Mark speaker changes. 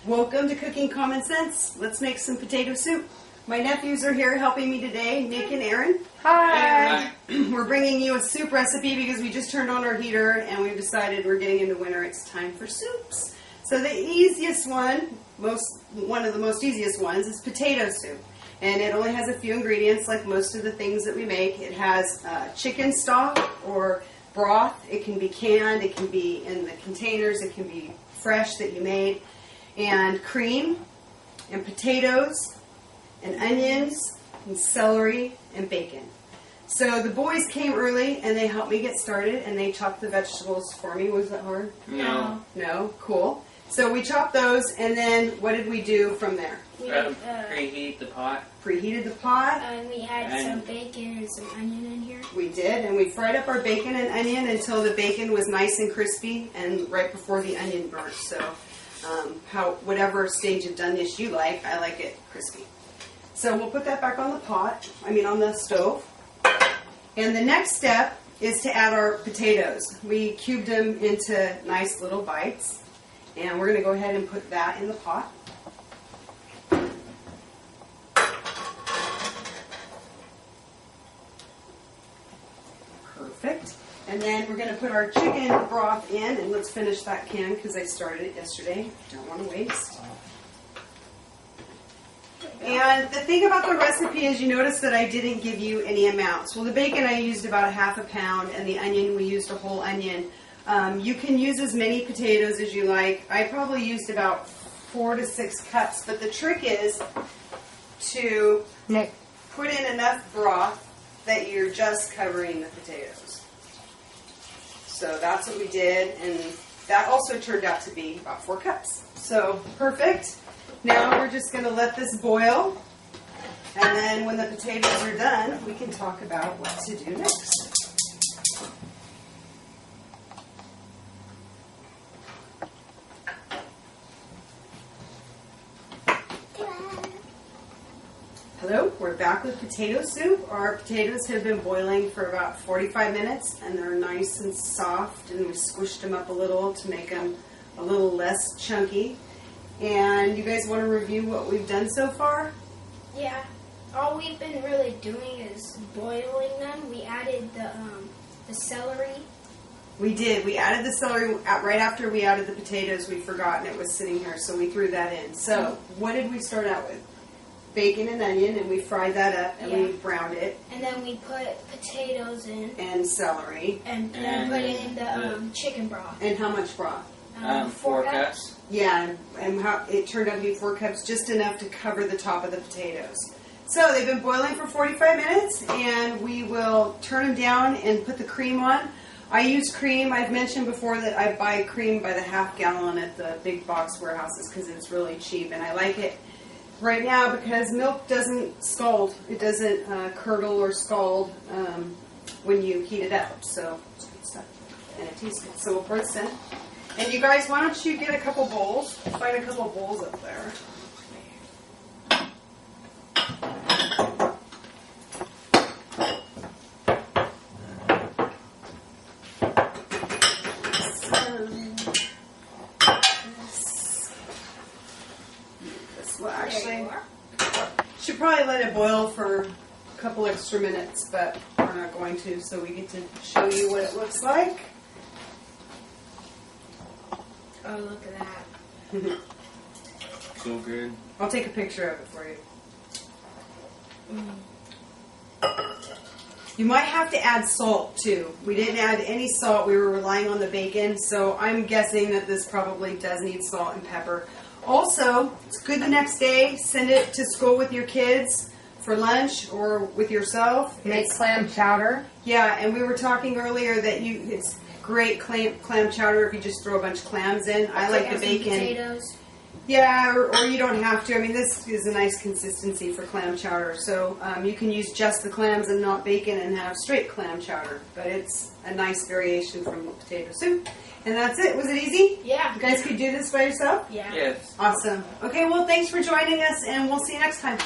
Speaker 1: Welcome to Cooking Common Sense. Let's make some potato soup. My nephews are here helping me today, Nick and Aaron.
Speaker 2: Hi!
Speaker 1: And we're bringing you a soup recipe because we just turned on our heater and we've decided we're getting into winter, it's time for soups. So the easiest one, one of the most easiest ones, is potato soup. And it only has a few ingredients like most of the things that we make. It has chicken stock or broth. It can be canned, it can be in the containers, it can be fresh that you made. And cream, and potatoes, and onions, and celery, and bacon. So the boys came early and they helped me get started and they chopped the vegetables for me. Was that hard?
Speaker 2: No.
Speaker 1: No? Cool. So we chopped those and then what did we do from there?
Speaker 2: We preheat the pot.
Speaker 1: Preheated the pot.
Speaker 3: And we had some bacon and some onion in here.
Speaker 1: We did, and we fried up our bacon and onion until the bacon was nice and crispy and right before the onion burnt. So whatever stage of doneness you like, I like it crispy. So we'll put that back on the stove. And the next step is to add our potatoes. We cubed them into nice little bites. And we're going to go ahead and put that in the pot. Perfect. And then we're going to put our chicken broth in, and let's finish that can because I started it yesterday. Don't want to waste. And the thing about the recipe is you notice that I didn't give you any amounts. Well, the bacon I used about 1/2 pound, and the onion we used a whole onion. You can use as many potatoes as you like. I probably used about 4 to 6 cups, but the trick is to put in enough broth that you're just covering the potatoes. So that's what we did, and that also turned out to be about 4 cups. So perfect. Now we're just going to let this boil, and then when the potatoes are done, we can talk about what to do next. Hello, we're back with potato soup. Our potatoes have been boiling for about 45 minutes and they're nice and soft, and we squished them up a little to make them a little less chunky. And you guys want to review what we've done so far?
Speaker 3: Yeah. All we've been really doing is boiling them. We added the celery.
Speaker 1: We did. We added the celery right after we added the potatoes. We forgot and it was sitting here, so we threw that in. So what did we start out with? Bacon and onion, and we fried that up and we browned it.
Speaker 3: And then we put potatoes in.
Speaker 1: And celery.
Speaker 3: And then put in the chicken broth.
Speaker 1: And how much broth?
Speaker 2: 4 cups.
Speaker 1: Yeah, and how it turned out to be 4 cups, just enough to cover the top of the potatoes. So they've been boiling for 45 minutes, and we will turn them down and put the cream on. I use cream. I've mentioned before that I buy cream by the 1/2 gallon at the big box warehouses because it's really cheap, and I like it right now because milk doesn't scald. It doesn't curdle or scald when you heat it up. So it's good stuff, and it tastes good. So we'll pour this in. And you guys, why don't you get a couple bowls? Find a couple bowls up there. This will actually, should probably let it boil for a couple extra minutes, but we're not going to, so we get to show you what it looks like.
Speaker 3: Oh, look at that.
Speaker 2: So good.
Speaker 1: I'll take a picture of it for you. You might have to add salt too. We didn't add any salt. We were relying on the bacon, so I'm guessing that this probably does need salt and pepper. Also, it's good the next day. Send it to school with your kids for lunch or with yourself.
Speaker 4: Make clam chowder.
Speaker 1: Yeah, and we were talking earlier that it's great clam chowder if you just throw a bunch of clams in. I like the bacon.
Speaker 3: Potatoes.
Speaker 1: Yeah, or you don't have to. I mean, this is a nice consistency for clam chowder. So you can use just the clams and not bacon and have straight clam chowder. But it's a nice variation from potato soup. And that's it. Was it easy?
Speaker 3: Yeah.
Speaker 1: You guys could do this by yourself?
Speaker 3: Yeah.
Speaker 2: Yes.
Speaker 1: Awesome. Okay, well, thanks for joining us, and we'll see you next time.